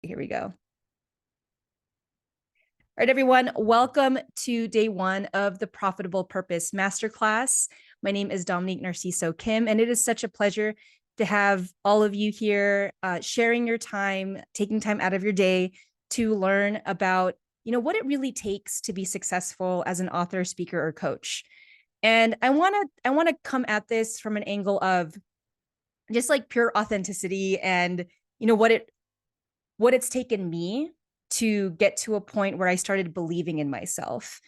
Here we go. All right, everyone, welcome to day one of the Profitable Purpose Masterclass. My name is Dominique Narciso Kim, and it is such a pleasure to have all of you here sharing your time, taking time out of your day to learn about, what it really takes to be successful as an author, speaker, or coach. And I want to come at this from an angle of just like pure authenticity and, what it's taken me to get to a point where I started believing in myself.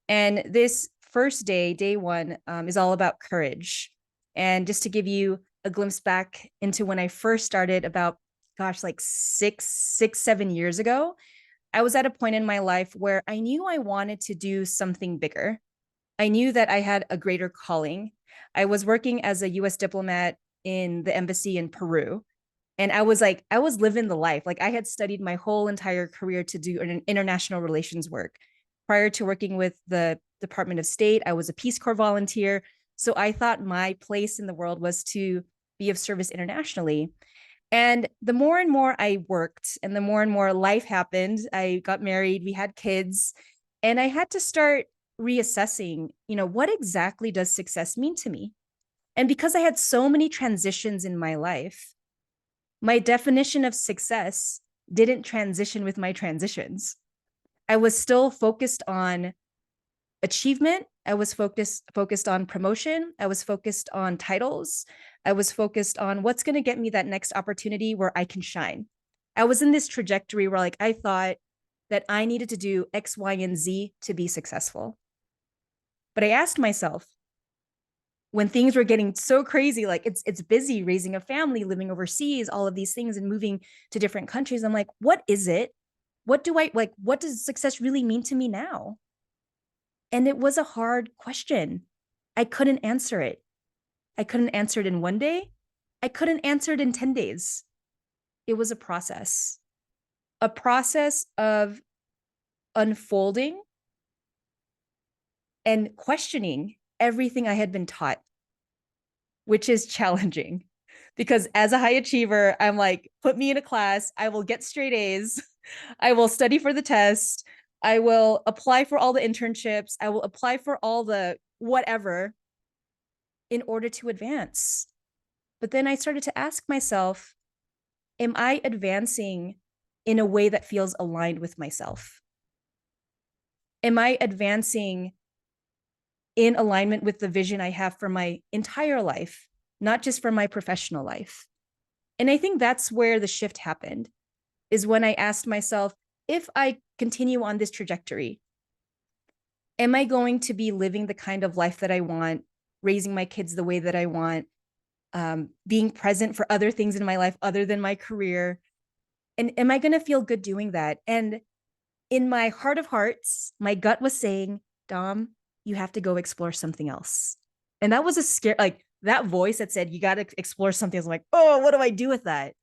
And this first day, day one, is all about courage. And just to give you a glimpse back into when I first started about, like 7 years ago, I was at a point in my life where I knew I wanted to do something bigger. I knew that I had a greater calling. I was working as a US diplomat in the embassy in Peru. And I was living the life. Like I had studied my whole entire career to do an international relations work. Prior to working with the Department of State, I was a Peace Corps volunteer. So I thought my place in the world was to be of service internationally. And the more and more I worked and the more and more life happened, I got married, we had kids, and I had to start reassessing, what exactly does success mean to me? And because I had so many transitions in my life, my definition of success didn't transition with my transitions. I was still focused on achievement. I was focused on promotion. I was focused on titles. I was focused on what's going to get me that next opportunity where I can shine. I was in this trajectory where I thought that I needed to do X, Y, and Z to be successful. But I asked myself, when things were getting so crazy, like it's busy raising a family, living overseas, all of these things and moving to different countries. I'm like, what is it? What does success really mean to me now? And it was a hard question. I couldn't answer it. I couldn't answer it in one day. I couldn't answer it in 10 days. It was a process of unfolding and questioning everything I had been taught, which is challenging because as a high achiever, I'm like, put me in a class, I will get straight A's, I will study for the test, I will apply for all the internships, I will apply for all the whatever in order to advance. But then I started to ask myself, am I advancing in a way that feels aligned with myself? Am I advancing in alignment with the vision I have for my entire life, not just for my professional life? And I think that's where the shift happened, is when I asked myself, if I continue on this trajectory, am I going to be living the kind of life that I want, raising my kids the way that I want, being present for other things in my life other than my career? And am I going to feel good doing that? And in my heart of hearts, my gut was saying, Dom, you have to go explore something else. And that was a scare, like that voice that said, you got to explore something. I was like, oh, what do I do with that?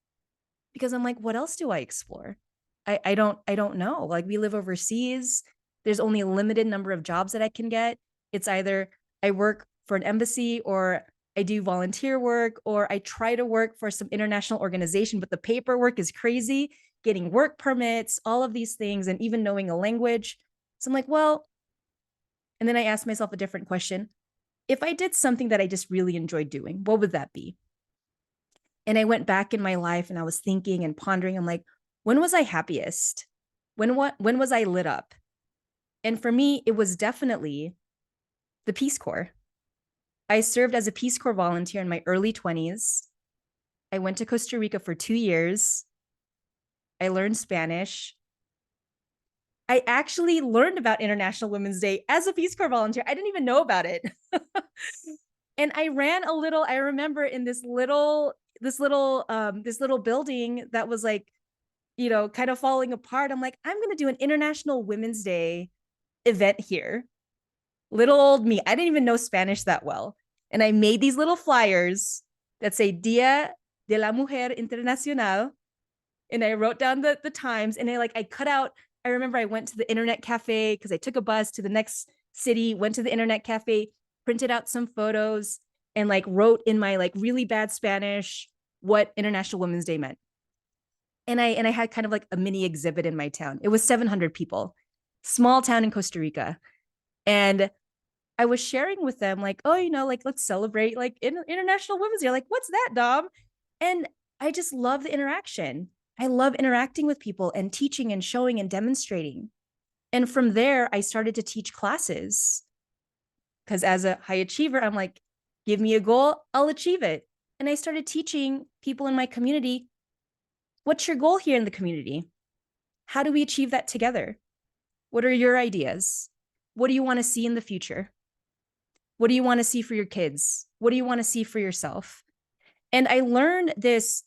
Because I'm like, what else do I explore? I don't know. Like we live overseas. There's only a limited number of jobs that I can get. It's either I work for an embassy or I do volunteer work or I try to work for some international organization, but the paperwork is crazy, getting work permits, all of these things, and even knowing a language. So I'm like, well, and then I asked myself a different question. If I did something that I just really enjoyed doing, what would that be? And I went back in my life and I was thinking and pondering. I'm like, when was I happiest? When was I lit up? And for me, it was definitely the Peace Corps. I served as a Peace Corps volunteer in my early 20s. I went to Costa Rica for 2 years. I learned Spanish. I actually learned about International Women's Day as a Peace Corps volunteer. I didn't even know about it. And I ran a little, I remember in this little building that was like, kind of falling apart. I'm like, I'm going to do an International Women's Day event here. Little old me. I didn't even know Spanish that well. And I made these little flyers that say Dia de la Mujer Internacional. And I wrote down the times and I cut out. I remember I went to the internet cafe because I took a bus to the next city, went to the internet cafe, printed out some photos and wrote in my really bad Spanish what International Women's Day meant. And I had kind of like a mini exhibit in my town. It was 700 people, small town in Costa Rica. And I was sharing with them like, oh, like let's celebrate like International Women's Day. Like, what's that, Dom? And I just love the interaction. I love interacting with people and teaching and showing and demonstrating. And from there, I started to teach classes because as a high achiever, I'm like, give me a goal, I'll achieve it. And I started teaching people in my community, what's your goal here in the community? How do we achieve that together? What are your ideas? What do you want to see in the future? What do you want to see for your kids? What do you want to see for yourself? And I learned this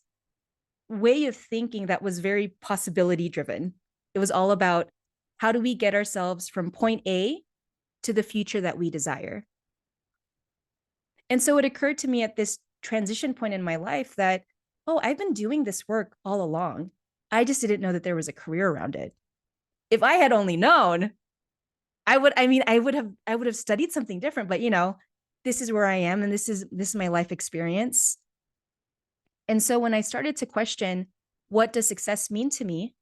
way of thinking that was very possibility driven. It was all about how do we get ourselves from point A to the future that we desire? And so it occurred to me at this transition point in my life that, oh, I've been doing this work all along. I just didn't know that there was a career around it. If I had only known, I would have studied something different, but this is where I am and this is my life experience. And so when I started to question, what does success mean to me?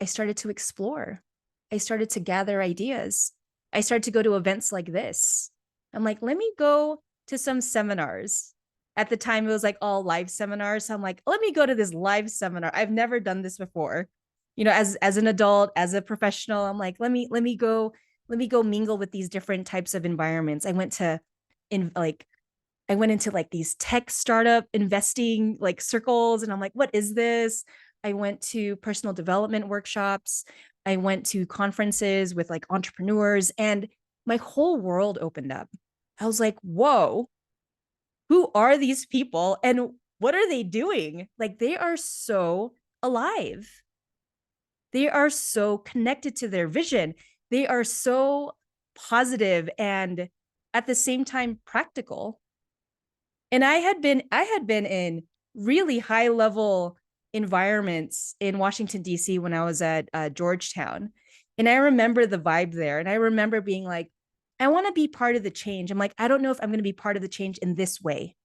I started to explore. I started to gather ideas. I started to go to events like this. I'm like, let me go to some seminars. At the time, it was like all live seminars. So I'm like, let me go to this live seminar. I've never done this before. As an adult, as a professional, I'm like, let me go mingle with these different types of environments. I went into like these tech startup investing like circles, and I'm like, what is this? I went to personal development workshops. I went to conferences with like entrepreneurs, and my whole world opened up. I was like, whoa, who are these people and what are they doing? Like, they are so alive. They are so connected to their vision. They are so positive and at the same time practical. And I had been in really high level environments in Washington, D.C. when I was at Georgetown. And I remember the vibe there. And I remember being like, I want to be part of the change. I'm like, I don't know if I'm going to be part of the change in this way.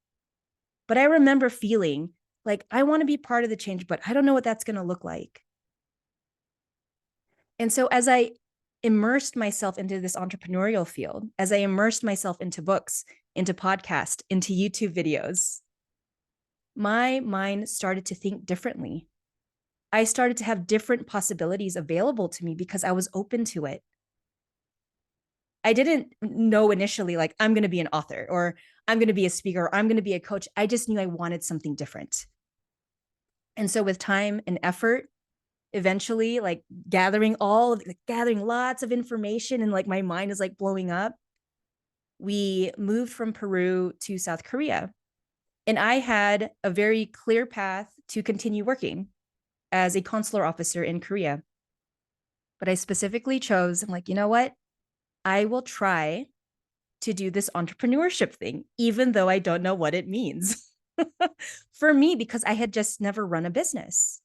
But I remember feeling like I want to be part of the change, but I don't know what that's going to look like. And so as I immersed myself into this entrepreneurial field, as I immersed myself into books, into podcasts, into YouTube videos, my mind started to think differently. I started to have different possibilities available to me because I was open to it. I didn't know initially, like, I'm going to be an author or I'm going to be a speaker or I'm going to be a coach. I just knew I wanted something different. And so with time and effort, eventually like gathering lots of information and like my mind is like blowing up, we moved from Peru to South Korea. And I had a very clear path to continue working as a consular officer in Korea. But I specifically chose, I'm like, you know what? I will try to do this entrepreneurship thing, even though I don't know what it means. For me, because I had just never run a business.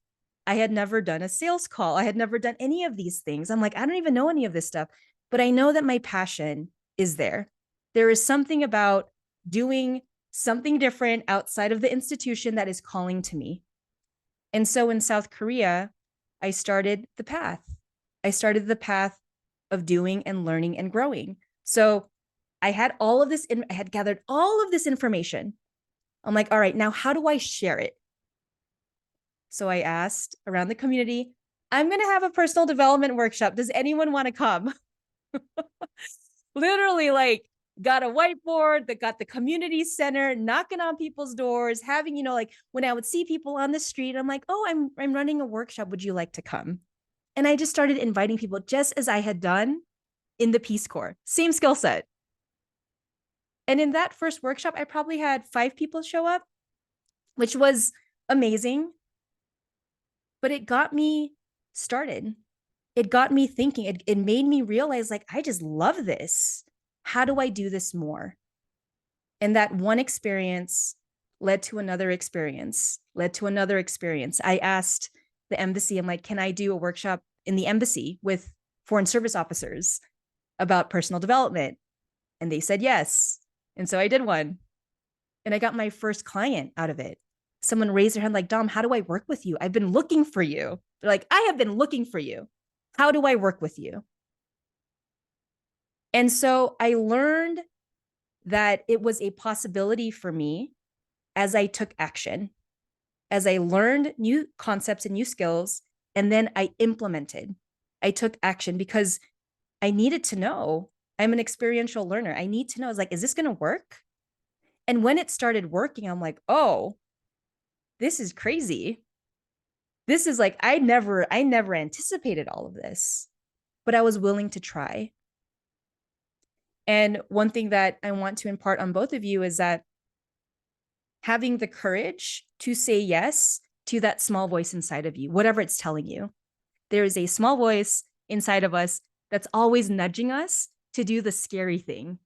I had never done a sales call. I had never done any of these things. I'm like, I don't even know any of this stuff, but I know that my passion is there. There is something about doing something different outside of the institution that is calling to me. And so in South Korea, I started the path. I started the path of doing and learning and growing. So I had I had gathered all of this information. I'm like, all right, now how do I share it? So I asked around the community, I'm going to have a personal development workshop. Does anyone want to come? Literally, like, got a whiteboard that got the community center, knocking on people's doors, having, like when I would see people on the street, I'm like, oh, I'm running a workshop. Would you like to come? And I just started inviting people just as I had done in the Peace Corps, same skill set. And in that first workshop, I probably had 5 people show up, which was amazing. But it got me started. It got me thinking. It made me realize, like, I just love this. How do I do this more? And that one experience led to another experience, led to another experience. I asked the embassy, I'm like, can I do a workshop in the embassy with foreign service officers about personal development? And they said yes. And so I did one. And I got my first client out of it. Someone raised their hand like, Dom, how do I work with you? I've been looking for you. They're like, I have been looking for you. How do I work with you? And so I learned that it was a possibility for me as I took action, as I learned new concepts and new skills, and then I implemented. I took action because I needed to know. I'm an experiential learner. I need to know, is this going to work? And when it started working, I'm like, oh, this is crazy. This is I never anticipated all of this, but I was willing to try. And one thing that I want to impart on both of you is that having the courage to say yes to that small voice inside of you, whatever it's telling you. There is a small voice inside of us that's always nudging us to do the scary thing,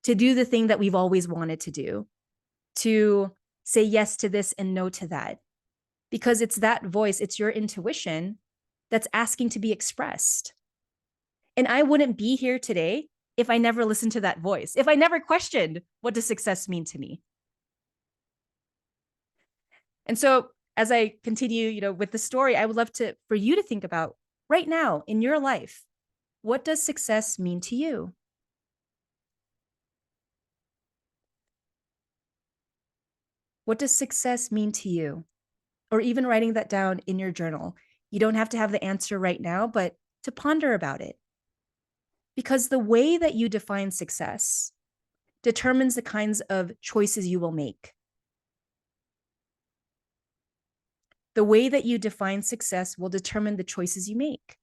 to do the thing that we've always wanted to do, to say yes to this and no to that. Because it's that voice, it's your intuition that's asking to be expressed. And I wouldn't be here today if I never listened to that voice, if I never questioned, what does success mean to me? And so as I continue, with the story, I would love for you to think about right now in your life, what does success mean to you? What does success mean to you? Or even writing that down in your journal. You don't have to have the answer right now, but to ponder about it. Because the way that you define success determines the kinds of choices you will make. The way that you define success will determine the choices you make.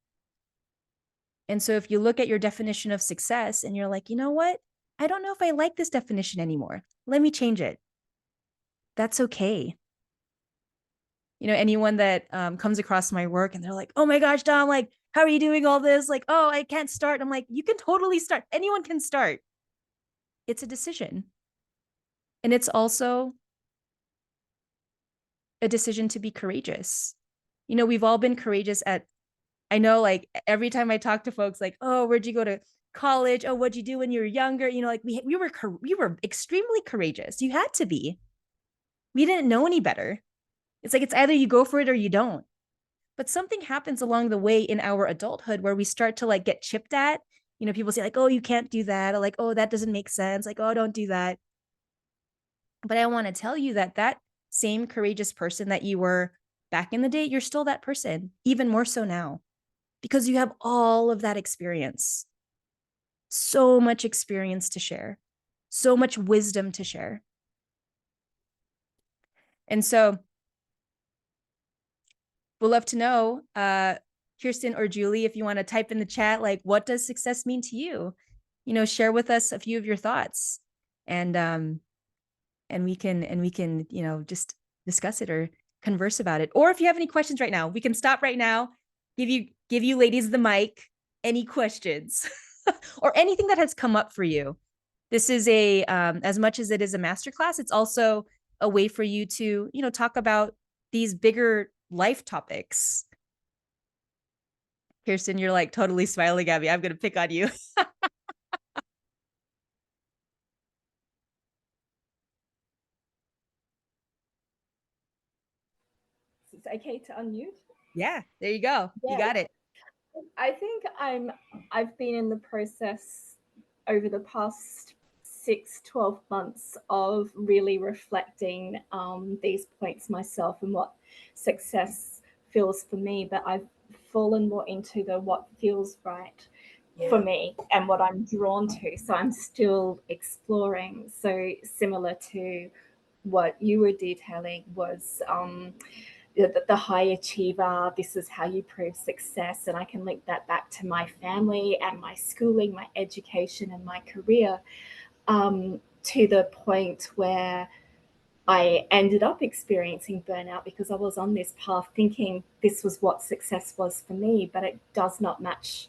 And so if you look at your definition of success and you're like, you know what? I don't know if I like this definition anymore. Let me change it. That's okay. Anyone that comes across my work and they're like, oh my gosh, Dom, how are you doing all this? Oh, I can't start. I'm like, you can totally start. Anyone can start. It's a decision. And it's also a decision to be courageous. We've all been courageous I know every time I talk to folks oh, where'd you go to college? Oh, what'd you do when you were younger? We were extremely courageous. You had to be. We didn't know any better. It's either you go for it or you don't. But something happens along the way in our adulthood where we start to get chipped at. People say oh, you can't do that. Or oh, that doesn't make sense. Oh, don't do that. But I want to tell you that same courageous person that you were back in the day, you're still that person, even more so now, because you have all of that experience. So much experience to share, so much wisdom to share. And so we'd love to know, Kirsten or Julie, if you want to type in the chat, what does success mean to you? Share with us a few of your thoughts, and we can just discuss it or converse about it. Or if you have any questions right now, we can stop right now, give you ladies the mic. Any questions or anything that has come up for you? This is as much as it is a masterclass, it's also a way for you to talk about these bigger life topics. Kirsten, you're totally smiling at me. I'm going to pick on you. It's okay to unmute. Yeah, there you go. Yeah. You got it. I think I've been in the process over the past 12 months of really reflecting these points myself and what success feels for me, but I've fallen more into the what feels right for me and what I'm drawn to. So I'm still exploring. So similar to what you were detailing was the high achiever, this is how you prove success. And I can link that back to my family and my schooling, my education, and my career, to the point where I ended up experiencing burnout because I was on this path thinking this was what success was for me, but it does not match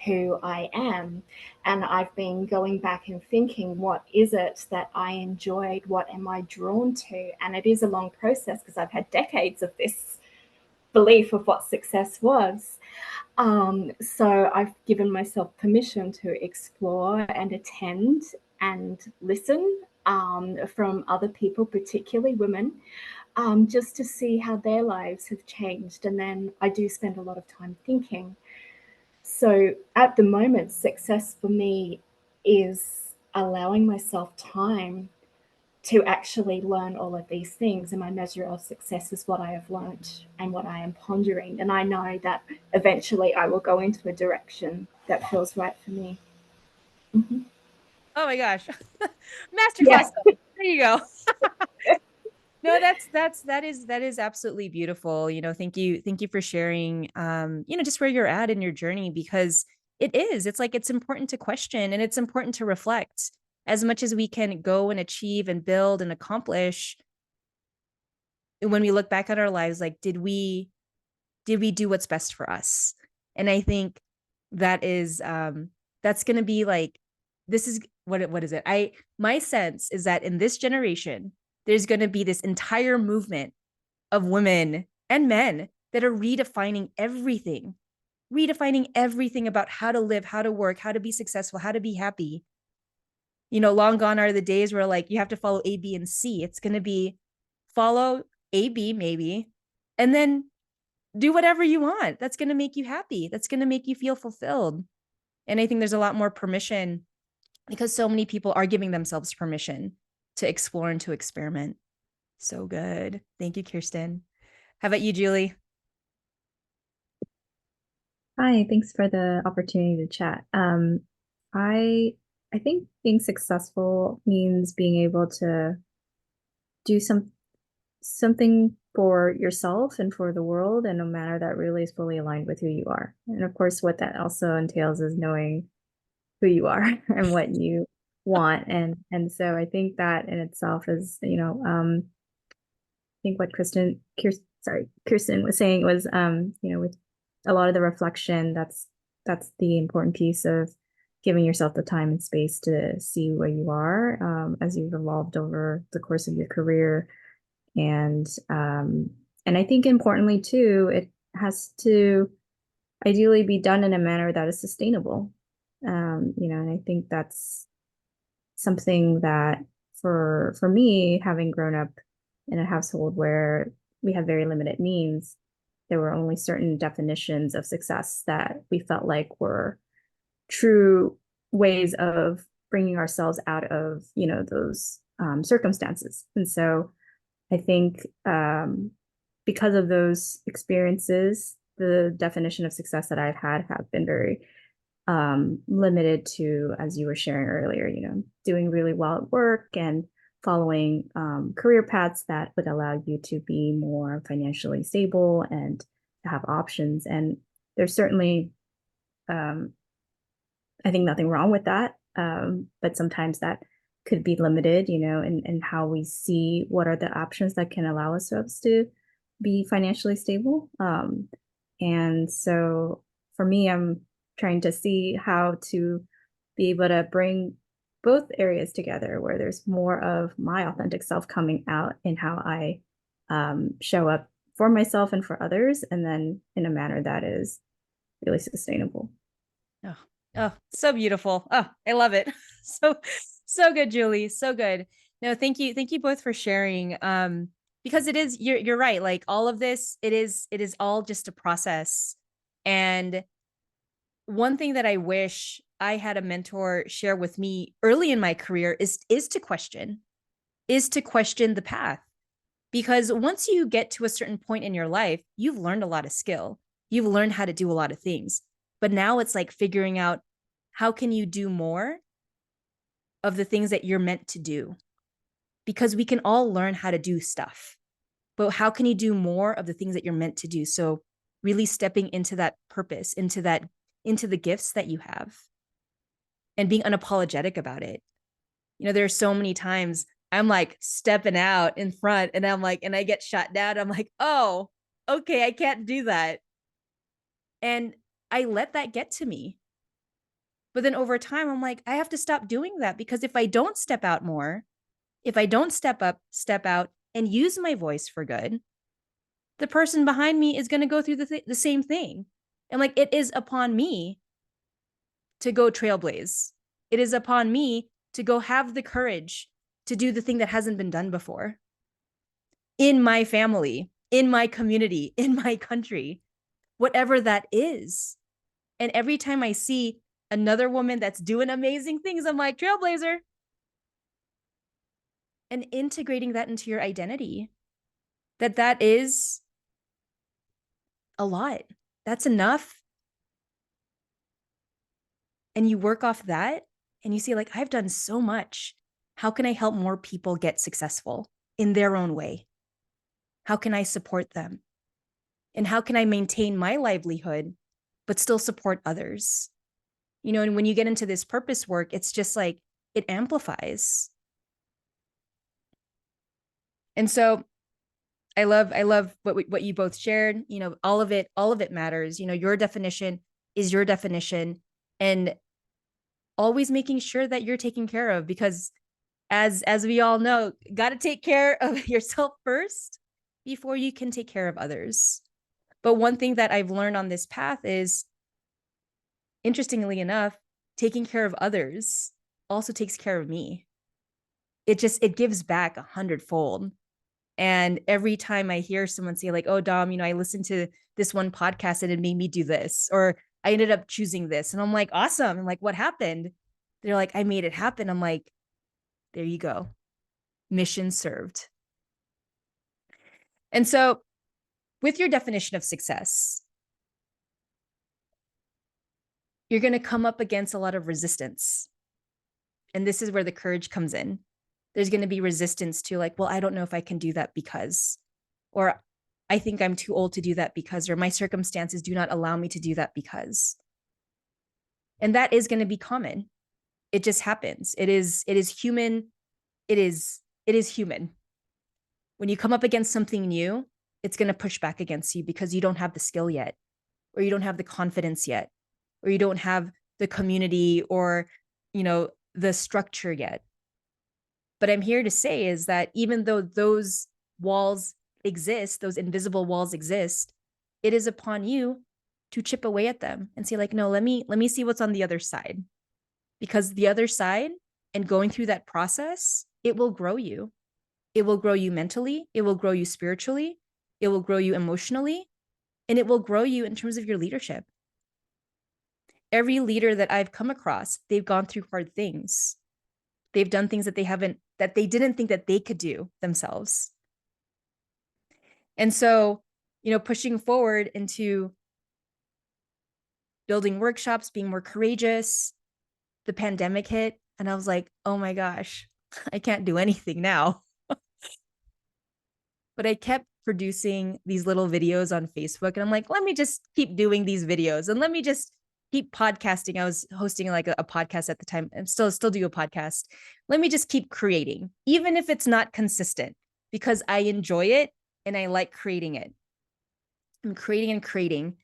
who I am. And I've been going back and thinking, what is it that I enjoyed? What am I drawn to? And it is a long process because I've had decades of this belief of what success was. So I've given myself permission to explore and attend and listen from other people, particularly women, just to see how their lives have changed. And then I do spend a lot of time thinking. So at the moment, success for me is allowing myself time to actually learn all of these things. And my measure of success is what I have learned and what I am pondering. And I know that eventually I will go into a direction that feels right for me. Mm-hmm. Oh my gosh. Yeah. Masterclass. There you go. No, that is absolutely beautiful. Thank you for sharing just where you're at in your journey, because it's like it's important to question and it's important to reflect. As much as we can go and achieve and build and accomplish, when we look back at our lives, like did we do what's best for us? And I think that is that's going to be like, this is what is it? My sense is that in this generation there's going to be this entire movement of women and men that are redefining everything about how to live, how to work, how to be successful, how to be happy. Long gone are the days where like you have to follow A, B, and C. It's going to be follow A, B, maybe, and then do whatever you want. That's going to make you happy. That's going to make you feel fulfilled. And I think there's a lot more permission, because so many people are giving themselves permission to explore and to experiment. So good. Thank you, Kirsten. How about you, Julie? Hi, thanks for the opportunity to chat. I I think being successful means being able to do something for yourself and for the world in a manner that really is fully aligned with who you are. And of course, what that also entails is knowing who you are and what you want. And so I think that in itself is, I think what Kirsten was saying was, with a lot of the reflection, that's the important piece of giving yourself the time and space to see where you are, as you've evolved over the course of your career. And I think importantly too, it has to ideally be done in a manner that is sustainable. And I think that's something that for me, having grown up in a household where we had very limited means, there were only certain definitions of success that we felt like were true ways of bringing ourselves out of, those circumstances. And so I think, because of those experiences, the definition of success that I've had have been very limited to, as you were sharing earlier, doing really well at work and following career paths that would allow you to be more financially stable and to have options. And there's certainly, I think, nothing wrong with that. But sometimes that could be limited, in how we see what are the options that can allow us to be financially stable. And so for me, I'm trying to see how to be able to bring both areas together, where there's more of my authentic self coming out in how I show up for myself and for others, and then in a manner that is really sustainable. Oh, oh, so beautiful. Oh, I love it. So good, Julie. So good. No, thank you. Thank you both for sharing. Because you're right. Like all of this, it is all just a process. And one thing that I wish I had a mentor share with me early in my career is to question the path. Because once you get to a certain point in your life, you've learned a lot of skill. You've learned how to do a lot of things. But now it's like figuring out, how can you do more of the things that you're meant to do? Because we can all learn how to do stuff, but how can you do more of the things that you're meant to do? So really stepping into that purpose, into the gifts that you have, and being unapologetic about it. There are so many times I'm like stepping out in front and I'm like, and I get shot down. I'm like, oh, okay, I can't do that. And I let that get to me. But then over time, I'm like, I have to stop doing that, because if I don't step out more, if I don't step up, step out and use my voice for good, the person behind me is going to go through the same thing. And like, it is upon me to go trailblaze. It is upon me to go have the courage to do the thing that hasn't been done before. in my family, in my community, in my country, whatever that is. And every time I see another woman that's doing amazing things, I'm like, trailblazer. And integrating that into your identity, that is a lot. That's enough. And you work off that and you see, like, I've done so much. How can I help more people get successful in their own way? How can I support them? And how can I maintain my livelihood, but still support others? You know, and when you get into this purpose work, it's just like, it amplifies. And so I love what you both shared. You know, all of it matters. You know, your definition is your definition, and always making sure that you're taken care of, because as we all know, got to take care of yourself first before you can take care of others. But one thing that I've learned on this path is, interestingly enough, taking care of others also takes care of me. It gives back 100-fold. And every time I hear someone say, like, oh, Dom, you know, I listened to this one podcast and it made me do this, or I ended up choosing this. And I'm like, awesome. I'm like, what happened? They're like, I made it happen. I'm like, there you go. Mission served. And so with your definition of success, you're going to come up against a lot of resistance. And this is where the courage comes in. There's going to be resistance to, like, well, I don't know if I can do that because, or I think I'm too old to do that because, or my circumstances do not allow me to do that because. And that is going to be common. It just happens. It is human. It is human. When you come up against something new, it's going to push back against you because you don't have the skill yet, or you don't have the confidence yet, or you don't have the community or, you know, the structure yet. But I'm here to say is that even though those walls exist, those invisible walls exist, it is upon you to chip away at them and say, like, no, let me see what's on the other side. Because the other side, and going through that process, it will grow you. It will grow you mentally. It will grow you spiritually. It will grow you emotionally. And it will grow you in terms of your leadership. Every leader that I've come across, they've gone through hard things. They've done things that they didn't think that they could do themselves. And so, you know, pushing forward into building workshops, being more courageous, the pandemic hit, and I was like, oh my gosh, I can't do anything now. But I kept producing these little videos on Facebook, and I'm like, let me just keep doing these videos, and let me just keep podcasting. I was hosting like a podcast at the time, and still do a podcast. Let me just keep creating, even if it's not consistent, because I enjoy it and I like creating it. I'm creating and creating.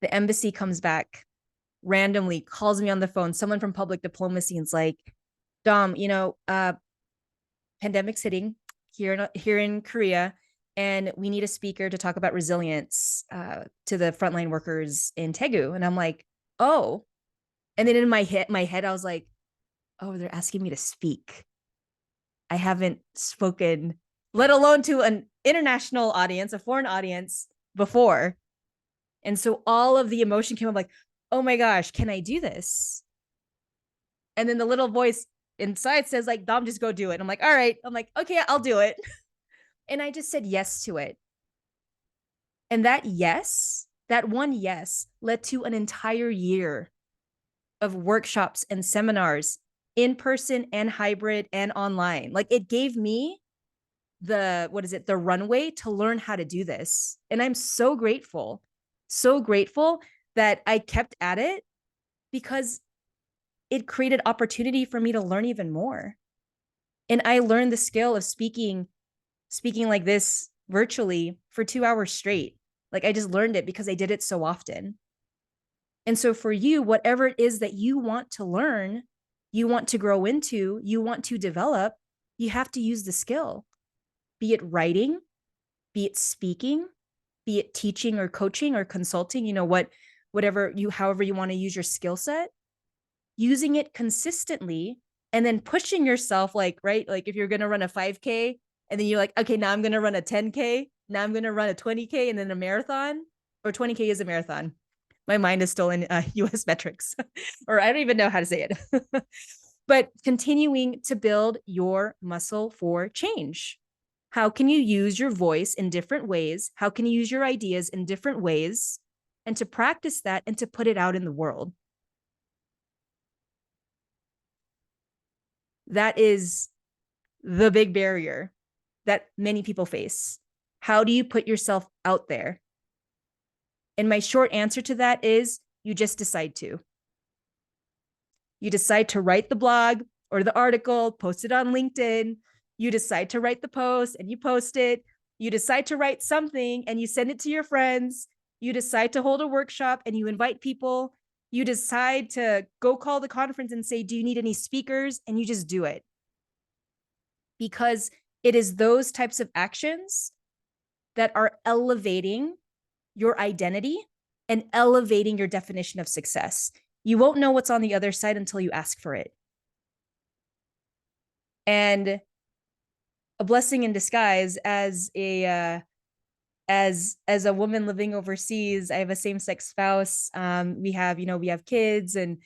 The embassy comes back randomly, calls me on the phone, someone from public diplomacy, and's like, Dom, you know, pandemic's hitting here in Korea, and we need a speaker to talk about resilience to the frontline workers in Daegu. And I'm like, oh. And then in my head, I was like, oh, they're asking me to speak. I haven't spoken, let alone to an international audience, a foreign audience before. And so all of the emotion came up, like, oh my gosh, can I do this? And then the little voice inside says, like, Dom, just go do it. And I'm like, all right. I'm like, okay, I'll do it. And I just said yes to it. And that yes, that one yes, led to an entire year of workshops and seminars, in person and hybrid and online. Like, it gave me the runway to learn how to do this. And I'm so grateful that I kept at it, because it created opportunity for me to learn even more. And I learned the skill of speaking like this virtually for 2 hours straight. Like, I just learned it because I did it so often. And so for you, whatever it is that you want to learn, you want to grow into, you want to develop, you have to use the skill. Be it writing, be it speaking, be it teaching or coaching or consulting, you know, however you want to use your skill set, using it consistently, and then pushing yourself, like, right? Like, if you're going to run a 5K, And then you're like, okay, now I'm going to run a 10K. Now I'm going to run a 20K and then a marathon, or 20K is a marathon. My mind is still in US metrics, or I don't even know how to say it. But continuing to build your muscle for change. How can you use your voice in different ways? How can you use your ideas in different ways? And to practice that and to put it out in the world. That is the big barrier that many people face. How do you put yourself out there? And my short answer to that is you just decide to. You decide to write the blog or the article, post it on LinkedIn. You decide to write the post and you post it. You decide to write something and you send it to your friends. You decide to hold a workshop and you invite people. You decide to go call the conference and say, do you need any speakers? And you just do it. Because it is those types of actions that are elevating your identity and elevating your definition of success. You won't know what's on the other side until you ask for it. And a blessing in disguise as a woman living overseas, I have a same-sex spouse. We have kids, and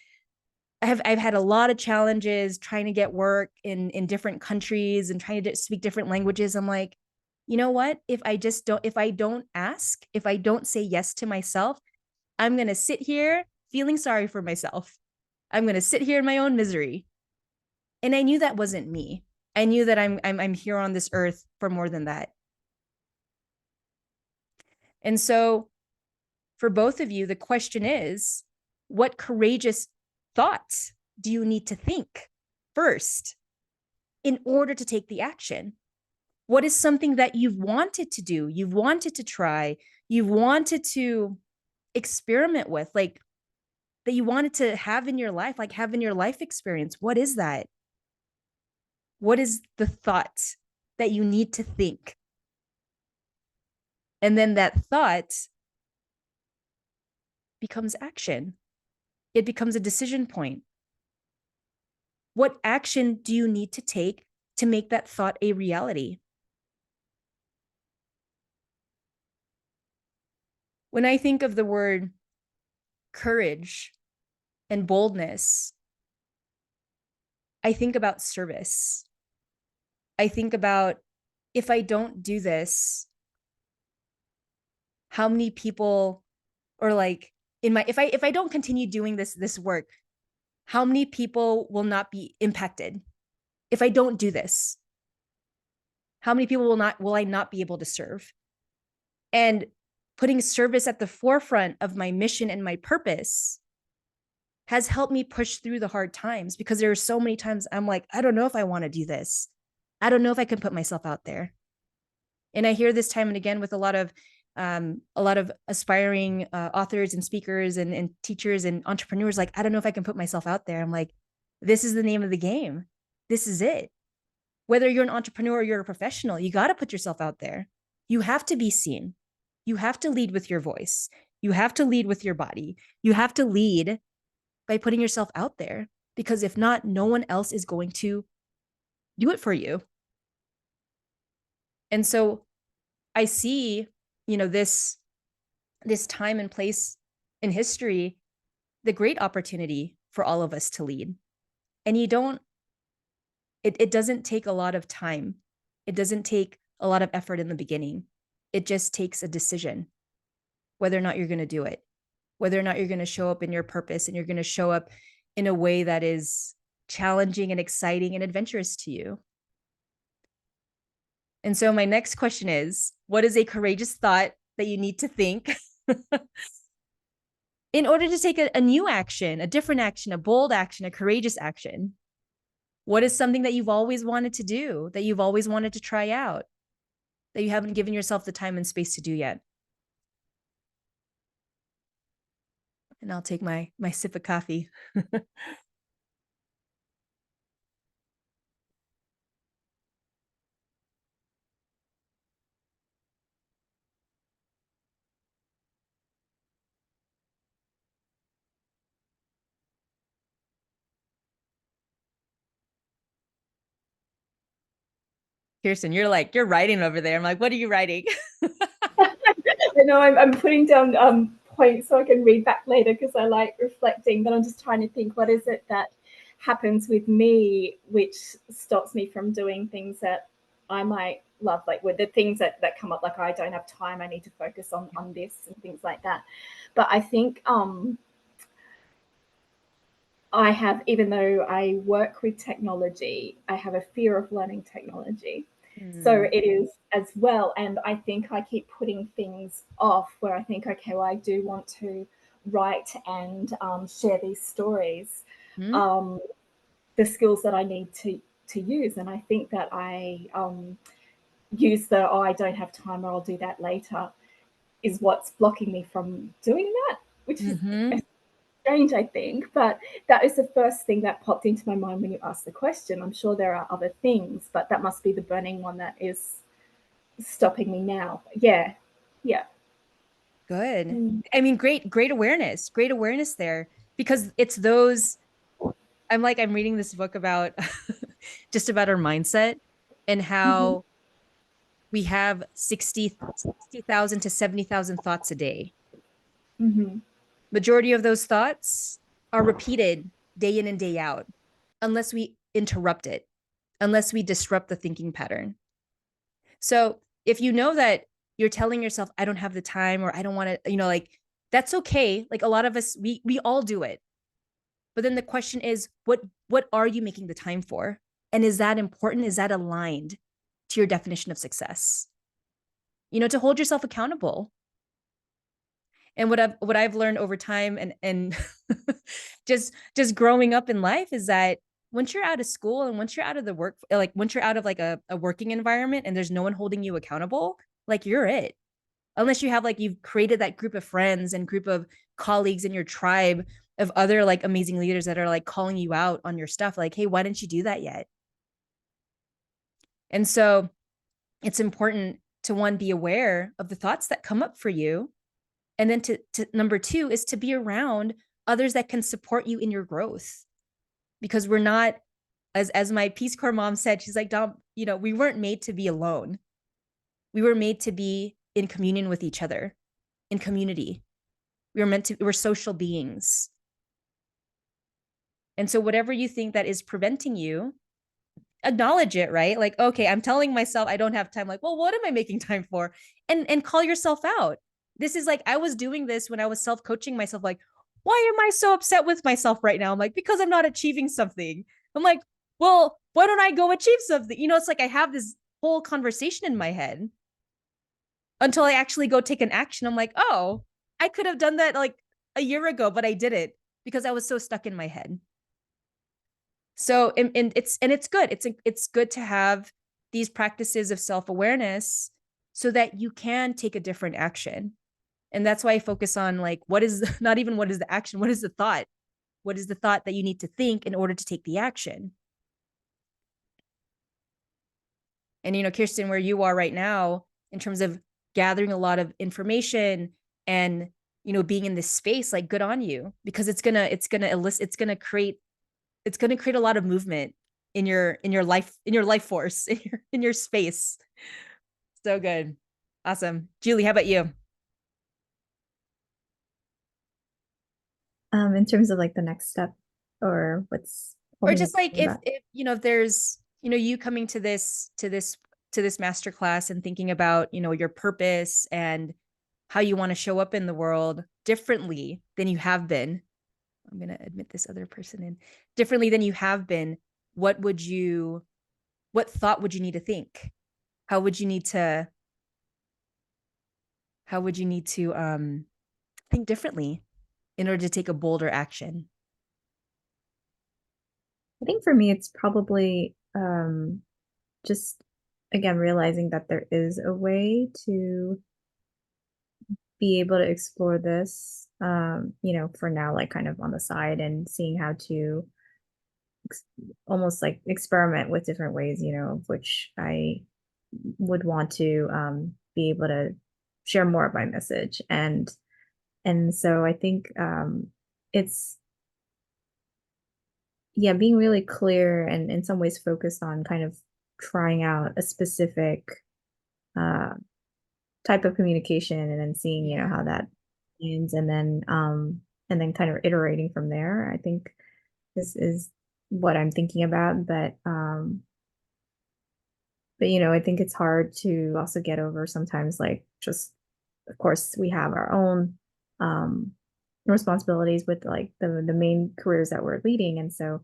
I've had a lot of challenges trying to get work in different countries and trying to speak different languages. I'm like, you know what? If I don't ask, if I don't say yes to myself, I'm going to sit here feeling sorry for myself. I'm going to sit here in my own misery. And I knew that wasn't me. I knew that I'm here on this earth for more than that. And so for both of you, the question is, what courageous thoughts do you need to think first in order to take the action? What is something that you've wanted to do, you've wanted to try, you've wanted to experiment with, like that you wanted to have in your life, like have in your life experience? What is that? What is the thought that you need to think? And then that thought becomes action. It becomes a decision point. What action do you need to take to make that thought a reality? When I think of the word courage and boldness, I think about service. I think about, if I don't do this, how many people, or like if I don't continue doing this work, how many people will not be impacted? If I don't do this, how many people will I not be able to serve? And putting service at the forefront of my mission and my purpose has helped me push through the hard times, because there are so many times I'm like, I don't know if I want to do this. I don't know if I can put myself out there. And I hear this time and again with a lot of aspiring authors and speakers and teachers and entrepreneurs, like, I don't know if I can put myself out there. I'm like, this is the name of the game. This is it. Whether you're an entrepreneur or you're a professional, you got to put yourself out there. You have to be seen. You have to lead with your voice. You have to lead with your body. You have to lead by putting yourself out there, because if not, no one else is going to do it for you. And so I see, this time and place in history, the great opportunity for all of us to lead. And it doesn't take a lot of time. It doesn't take a lot of effort in the beginning. It just takes a decision, whether or not you're going to do it, whether or not you're going to show up in your purpose, and you're going to show up in a way that is challenging and exciting and adventurous to you. And so my next question is, what is a courageous thought that you need to think in order to take a new action, a different action, a bold action, a courageous action? What is something that you've always wanted to do, that you've always wanted to try out, that you haven't given yourself the time and space to do yet? And I'll take my sip of coffee. Kirsten, you're writing over there. I'm like, what are you writing? I know I'm putting down points so I can read back later because I like reflecting, but I'm just trying to think what is it that happens with me which stops me from doing things that I might love, like with the things that come up, like I don't have time, I need to focus on this and things like that. But I think I have, even though I work with technology, I have a fear of learning technology. So it is as well. And I think I keep putting things off where I think, okay, well, I do want to write and share these stories, the skills that I need to use. And I think that I use the, oh, I don't have time or I'll do that later is what's blocking me from doing that, which is strange, I think, but that is the first thing that popped into my mind when you asked the question. I'm sure there are other things, but that must be the burning one that is stopping me now. Yeah. Yeah. Good. I mean, great awareness there, because it's those, I'm reading this book about just about our mindset and Mm-hmm. how we have 60,000 to 70,000 thoughts a day. Mm-hmm. Majority of those thoughts are repeated day in and day out, unless we interrupt it, unless we disrupt the thinking pattern. So if you know that you're telling yourself, I don't have the time, or I don't want to, like, that's okay. Like, a lot of us, we all do it. But then the question is, what are you making the time for? And is that important? Is that aligned to your definition of success? To hold yourself accountable. And what I've learned over time, and just growing up in life, is that once you're out of school and once you're out of the work, like once you're out of like a working environment and there's no one holding you accountable, like, you're it. Unless you have, like, you've created that group of friends and group of colleagues in your tribe of other like amazing leaders that are like calling you out on your stuff, like, hey, why didn't you do that yet? And so it's important to, one, be aware of the thoughts that come up for you, and then to number two is to be around others that can support you in your growth, because we're not, as my Peace Corps mom said, she's like, Dom, we weren't made to be alone. We were made to be in communion with each other, in community. We're social beings. And so whatever you think that is preventing you, acknowledge it, right? Like, okay, I'm telling myself I don't have time. Like, well, what am I making time for? And call yourself out. This is like, I was doing this when I was self-coaching myself, like, why am I so upset with myself right now? I'm like, because I'm not achieving something. I'm like, well, why don't I go achieve something? It's like I have this whole conversation in my head until I actually go take an action. I'm like, oh, I could have done that like a year ago, but I didn't because I was so stuck in my head. So, and it's good. It's good to have these practices of self-awareness so that you can take a different action. And that's why I focus on, like, what is not even what is the action, what is the thought? What is the thought that you need to think in order to take the action? And, Kirsten, where you are right now in terms of gathering a lot of information and, being in this space, like, good on you, because it's going to create a lot of movement in your life force, in your space. So good. Awesome. Julie, how about you? In terms of like the next step or what's Or holding just like, me back. if there's, you coming to this masterclass and thinking about, your purpose and how you want to show up in the world differently than you have been. I'm going to admit this other person in. Differently than you have been. What thought would you need to think? How would you need to think differently in order to take a bolder action? I think for me, it's probably just again realizing that there is a way to be able to explore this, for now, like kind of on the side and seeing how to almost like experiment with different ways, of which I would want to be able to share more of my message. And so I think it's, yeah, being really clear and in some ways focused on kind of trying out a specific uh, type of communication and then seeing, you know, how that ends, and then kind of iterating from there. I think this is what I'm thinking about. But you know, I think it's hard to also get over sometimes, like, just, of course, we have our own responsibilities with like the main careers that we're leading. And so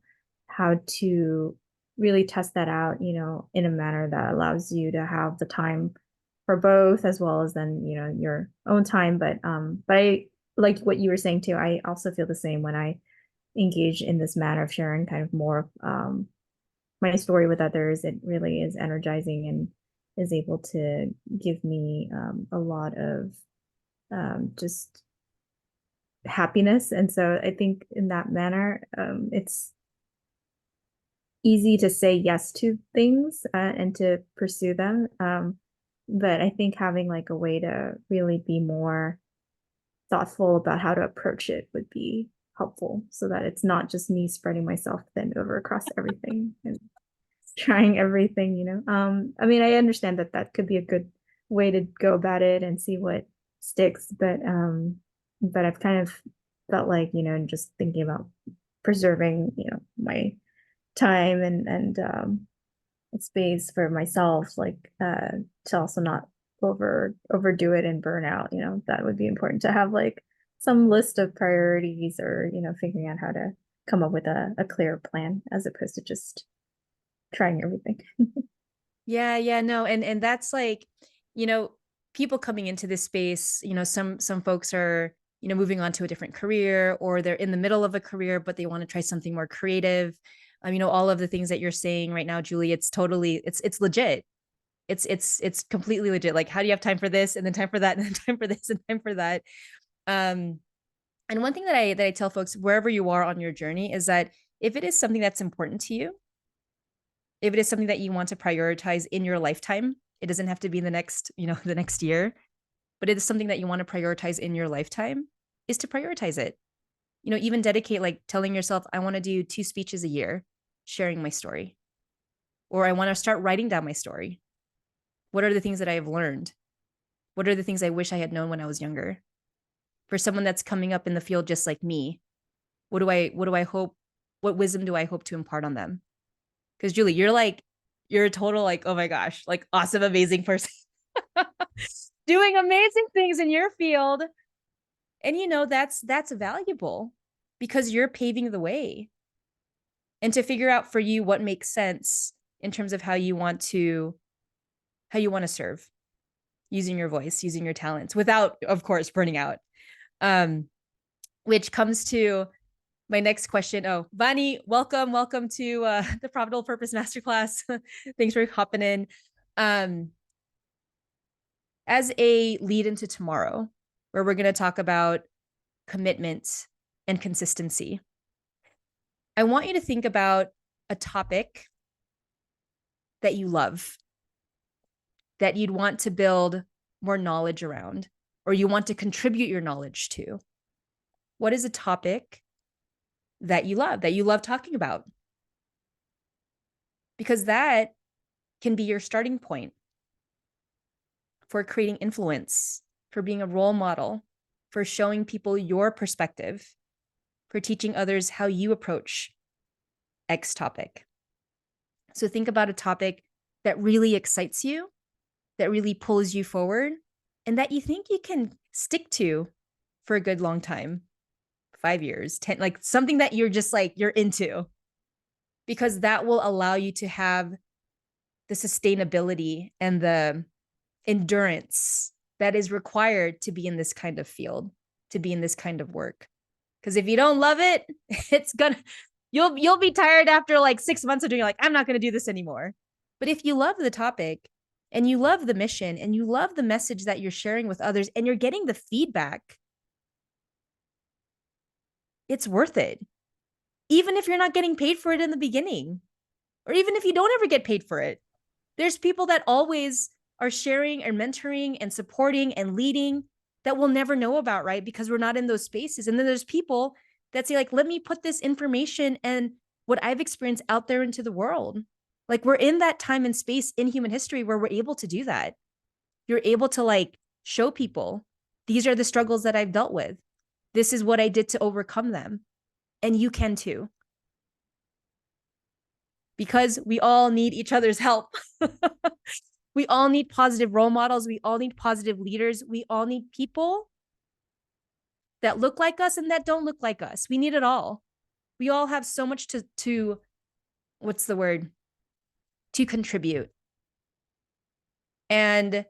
how to really test that out, you know, in a manner that allows you to have the time for both, as well as then, you know, your own time. But I like what you were saying too. I also feel the same when I engage in this manner of sharing kind of more my story with others. It really is energizing and is able to give me a lot of just happiness. And so I think in that manner, it's easy to say yes to things and to pursue them. But I think having like a way to really be more thoughtful about how to approach it would be helpful, so that it's not just me spreading myself thin over across everything and trying everything, you know. I mean, I understand that that could be a good way to go about it and see what sticks, but I've kind of felt like, you know, just thinking about preserving, you know, my time and space for myself, like to also not overdo it and burn out, you know. That would be important to have like some list of priorities, or, you know, figuring out how to come up with a clear plan as opposed to just trying everything. Yeah, no, and that's like, you know, people coming into this space, you know, some folks are, you know, moving on to a different career, or they're in the middle of a career, but they want to try something more creative. You know, all of the things that you're saying right now, Julie, it's totally, it's legit. It's completely legit. Like, how do you have time for this, and then time for that, and then time for this, and time for that? And one thing that I tell folks, wherever you are on your journey, is that if it is something that's important to you, if it is something that you want to prioritize in your lifetime, it doesn't have to be in the next, you know, the next year, but it is something that you want to prioritize in your lifetime, is to prioritize it. You know, even dedicate, like telling yourself, I want to do 2 speeches a year sharing my story, or I want to start writing down my story. What are the things that I have learned? What are the things I wish I had known when I was younger? For someone that's coming up in the field just like me, what do I hope, what wisdom do I hope to impart on them? Because Julie, you're a total, like, oh my gosh, like awesome, amazing person doing amazing things in your field. And you know, that's valuable because you're paving the way. And to figure out for you what makes sense in terms of how you want to serve, using your voice, using your talents without, of course, burning out. Which comes to my next question. Oh, Vani, welcome to the Profitable Purpose Masterclass. Thanks for hopping in. As a lead into tomorrow, where we're going to talk about commitment and consistency, I want you to think about a topic that you love, that you'd want to build more knowledge around, or you want to contribute your knowledge to. What is a topic that you love talking about? Because that can be your starting point for creating influence, for being a role model, for showing people your perspective, for teaching others how you approach X topic. So think about a topic that really excites you, that really pulls you forward, and that you think you can stick to for a good long time, 5 years, 10, like something that you're just like, you're into, because that will allow you to have the sustainability and the endurance that is required to be in this kind of field, to be in this kind of work. Because if you don't love it, you'll be tired after like 6 months of doing it, like, I'm not going to do this anymore. But if you love the topic and you love the mission and you love the message that you're sharing with others and you're getting the feedback, it's worth it. Even if you're not getting paid for it in the beginning, or even if you don't ever get paid for it, there's people that always are sharing and mentoring and supporting and leading that we'll never know about, right? Because we're not in those spaces. And then there's people that say, like, let me put this information and what I've experienced out there into the world. Like we're in that time and space in human history where we're able to do that. You're able to like show people, these are the struggles that I've dealt with. This is what I did to overcome them. And you can too. Because we all need each other's help. We all need positive role models. We all need positive leaders. We all need people that look like us and that don't look like us. We need it all. We all have so much to what's the word? To contribute. And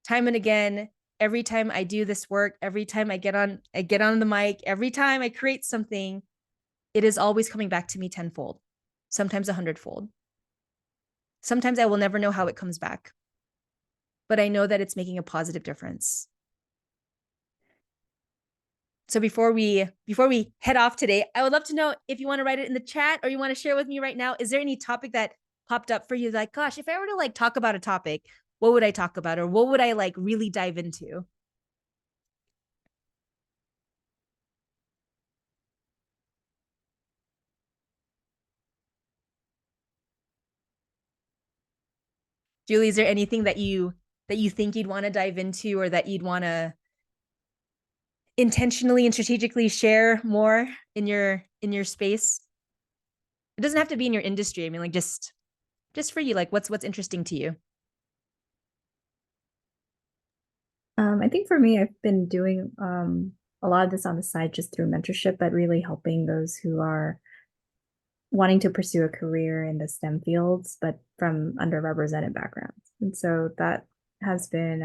time and again, every time I do this work, every time I get on the mic, every time I create something, it is always coming back to me tenfold, sometimes 100-fold. Sometimes I will never know how it comes back, but I know that it's making a positive difference. So before we head off today, I would love to know if you want to write it in the chat or you want to share with me right now. Is there any topic that popped up for you? Like, gosh, if I were to like talk about a topic, what would I talk about? Or what would I like really dive into? Julie, is there anything that you think you'd want to dive into or that you'd want to intentionally and strategically share more in your space? It doesn't have to be in your industry. I mean, like just for you, like what's interesting to you? I think for me, I've been doing a lot of this on the side just through mentorship, but really helping those who are wanting to pursue a career in the STEM fields, but from underrepresented backgrounds. And so that has been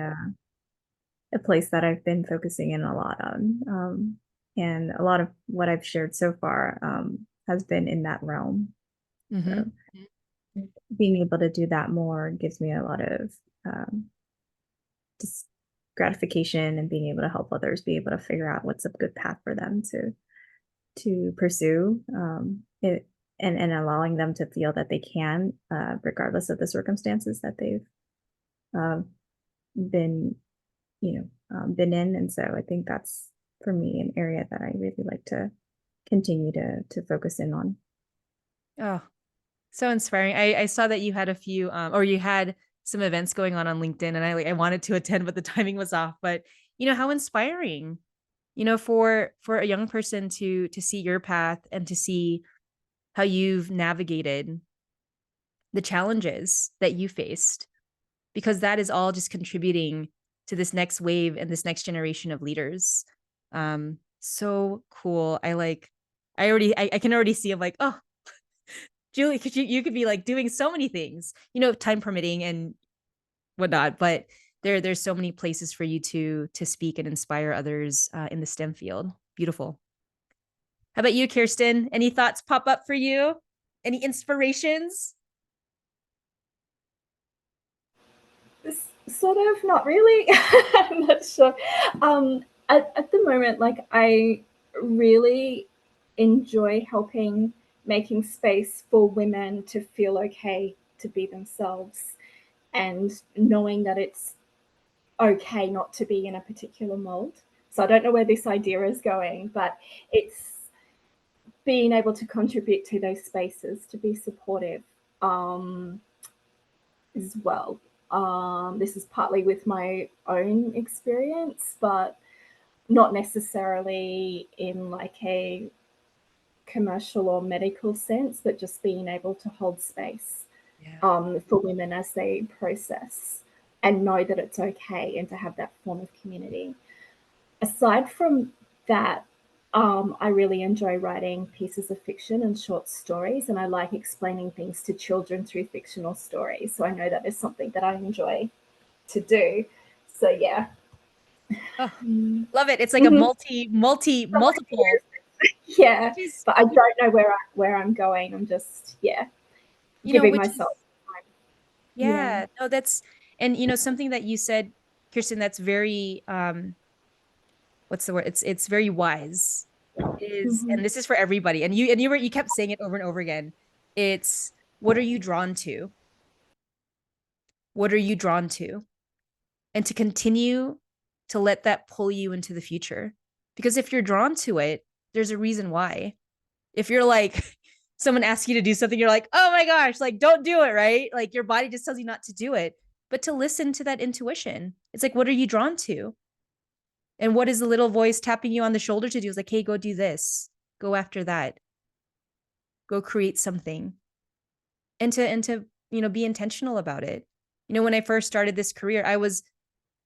a place that I've been focusing in a lot on. And a lot of what I've shared so far has been in that realm. Mm-hmm. So being able to do that more gives me a lot of just gratification and being able to help others be able to figure out what's a good path for them to pursue it, and allowing them to feel that they can, regardless of the circumstances that they've been been in. And so I think that's for me an area that I really like to continue to focus in on. Oh, so inspiring. I saw that you had a few or you had some events going on LinkedIn, and I wanted to attend, but the timing was off. But how inspiring, for a young person to see your path and to see how you've navigated the challenges that you faced, because that is all just contributing to this next wave and this next generation of leaders. So cool. I can already see, I'm like, oh, Julie, could you could be like doing so many things, time permitting and whatnot, but there's so many places for you to speak and inspire others in the STEM field. Beautiful. How about you, Kirsten? Any thoughts pop up for you? Any inspirations? Sort of, not really. I'm not sure. At the moment, like I really enjoy helping making space for women to feel okay to be themselves and knowing that it's okay not to be in a particular mold. So I don't know where this idea is going, but it's being able to contribute to those spaces to be supportive as well. This is partly with my own experience, but not necessarily in like a commercial or medical sense, but just being able to hold space for women as they process and know that it's okay and to have that form of community. Aside from that, I really enjoy writing pieces of fiction and short stories, and I like explaining things to children through fictional stories. So I know that is something that I enjoy to do. So yeah. Oh, love it. It's like a multiple. Yeah, but I don't know where I'm going. I'm just giving myself time. Yeah, no, that's, and something that you said, Kirsten, that's very what's the word? It's very wise. And this is for everybody. And you kept saying it over and over again. It's, what are you drawn to? What are you drawn to? And to continue to let that pull you into the future. Because if you're drawn to it, there's a reason why. If you're like, someone asks you to do something, you're like, oh my gosh, like, don't do it, right? Like your body just tells you not to do it, but to listen to that intuition. It's like, what are you drawn to? And what is the little voice tapping you on the shoulder to do? It's like, hey, go do this, go after that, go create something. And to be intentional about it. When I first started this career, I was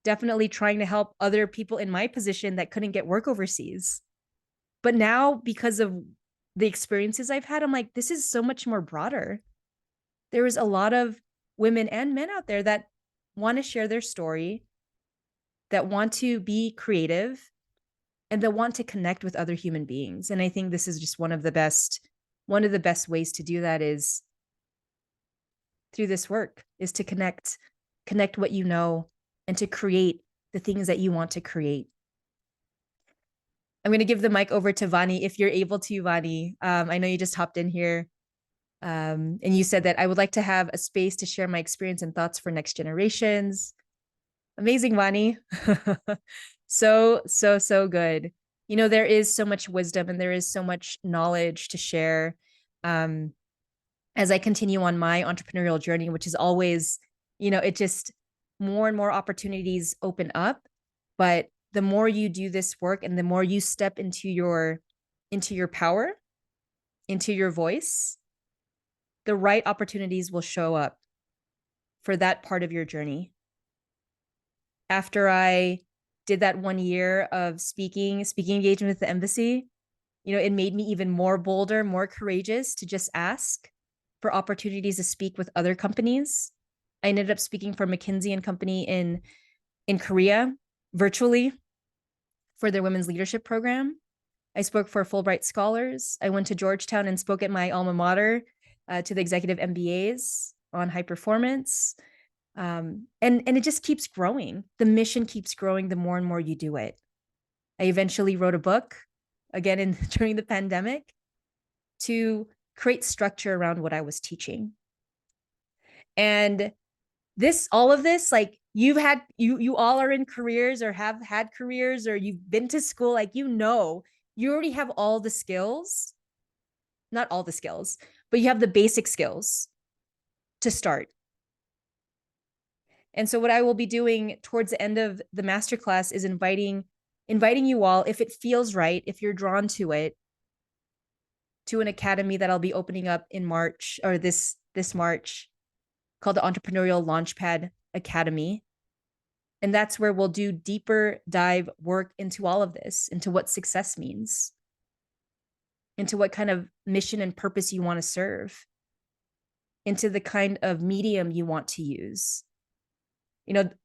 definitely trying to help other people in my position that couldn't get work overseas. But now, because of the experiences I've had, I'm like, this is so much more broader. There is a lot of women and men out there that want to share their story, that want to be creative, and that want to connect with other human beings. And I think this is just one of the best ways to do that is through this work, is to connect what you know and to create the things that you want to create. I'm going to give the mic over to Vani, if you're able to, Vani. I know you just hopped in here. And you said that I would like to have a space to share my experience and thoughts for next generations. Amazing, Vani. So good. There is so much wisdom and there is so much knowledge to share. As I continue on my entrepreneurial journey, which is always, it just more and more opportunities open up. But the more you do this work and the more you step into your power, into your voice, the right opportunities will show up for that part of your journey. After I did that 1 year of speaking engagement with the embassy, it made me even more bolder, more courageous to just ask for opportunities to speak with other companies. I ended up speaking for McKinsey and Company in Korea virtually for their women's leadership program. I spoke for Fulbright Scholars. I went to Georgetown and spoke at my alma mater to the executive MBAs on high performance. And it just keeps growing. The mission keeps growing the more and more you do it. I eventually wrote a book, again during the pandemic, to create structure around what I was teaching. And all of this, like you all are in careers or have had careers or you've been to school, like, you already have all the skills, not all the skills, but you have the basic skills to start. And so what I will be doing towards the end of the masterclass is inviting you all, if it feels right, if you're drawn to it, to an academy that I'll be opening up in March, or this March, called the Entrepreneurial Launchpad Academy. And that's where we'll do deeper dive work into all of this, into what success means, into what kind of mission and purpose you want to serve, into the kind of medium you want to use.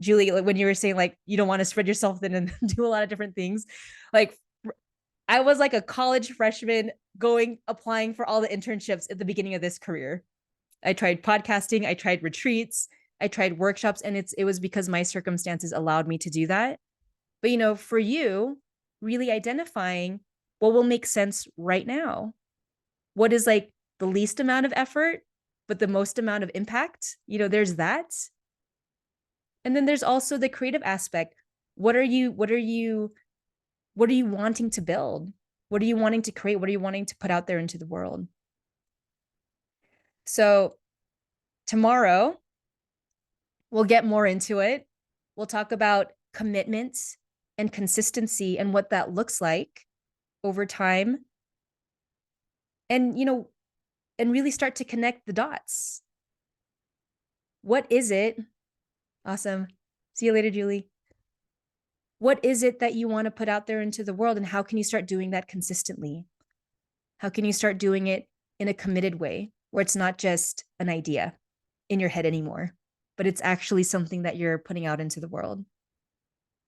Julie, like when you were saying like you don't want to spread yourself thin and do a lot of different things, like I was like a college freshman applying for all the internships at the beginning of this career. I tried podcasting, I tried retreats, I tried workshops, and it was because my circumstances allowed me to do that. But for you, really identifying what will make sense right now. What is like the least amount of effort, but the most amount of impact? There's that. And then there's also the creative aspect. What are you wanting to build? What are you wanting to create? What are you wanting to put out there into the world? So tomorrow, we'll get more into it. We'll talk about commitment and consistency and what that looks like over time. And, and really start to connect the dots. What is it? Awesome. See you later, Julie. What is it that you want to put out there into the world, and how can you start doing that consistently? How can you start doing it in a committed way where it's not just an idea in your head anymore, but it's actually something that you're putting out into the world?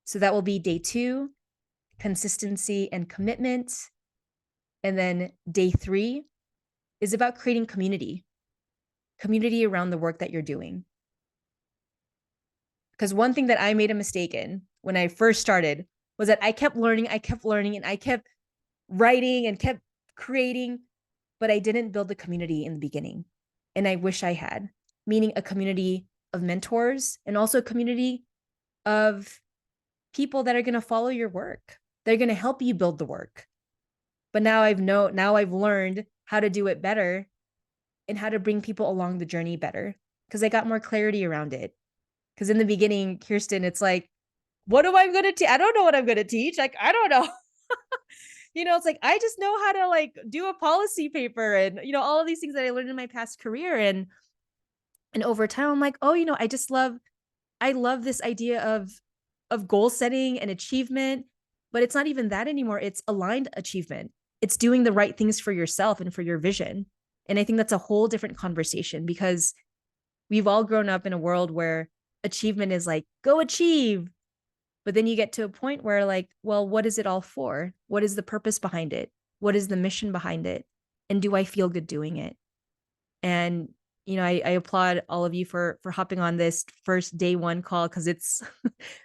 So that will be day 2, consistency and commitment. And then day 3 is about creating community around the work that you're doing. Because one thing that I made a mistake in when I first started was that I kept learning, and I kept writing and kept creating, but I didn't build the community in the beginning. And I wish I had, meaning a community of mentors and also a community of people that are going to follow your work. They're going to help you build the work. But now I've learned how to do it better and how to bring people along the journey better, because I got more clarity around it. Because in the beginning, Kirsten, it's like, what am I going to teach? I don't know what I'm going to teach. Like, I don't know. It's like, I just know how to like do a policy paper and, all of these things that I learned in my past career. And over time, I'm like, oh, I love this idea of goal setting and achievement, but it's not even that anymore. It's aligned achievement. It's doing the right things for yourself and for your vision. And I think that's a whole different conversation, because we've all grown up in a world where achievement is like, go achieve. But then you get to a point where like, well, what is it all for? What is the purpose behind it? What is the mission behind it? And do I feel good doing it? And I applaud all of you for hopping on this first day one call, because it's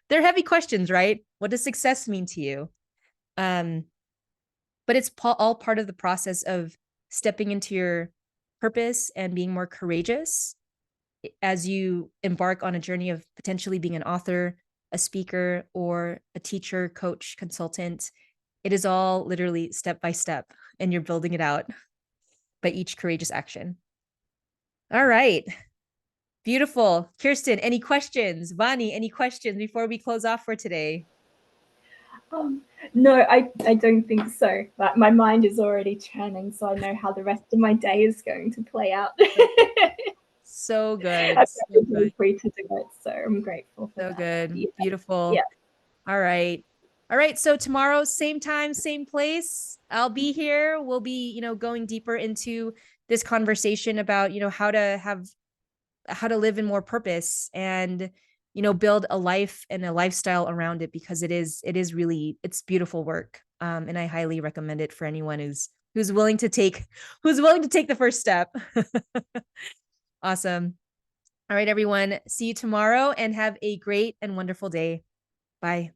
they're heavy questions, right? What does success mean to you? But it's all part of the process of stepping into your purpose and being more courageous as you embark on a journey of potentially being an author, a speaker, or a teacher, coach, consultant. It is all literally step by step, and you're building it out by each courageous action. All right. Beautiful. Kirsten, any questions? Vani, any questions before we close off for today? No, I don't think so. But my mind is already churning, so I know how the rest of my day is going to play out. So good. I'm So good. free to do it, so I'm grateful for So that. good. Yeah. Beautiful. Yeah. All right. All right. So tomorrow, same time, same place. I'll be here. We'll be, going deeper into this conversation about, how to live in more purpose and, build a life and a lifestyle around it, because it is really, it's beautiful work. And I highly recommend it for anyone who's willing to take the first step. Awesome. All right, everyone. See you tomorrow and have a great and wonderful day. Bye.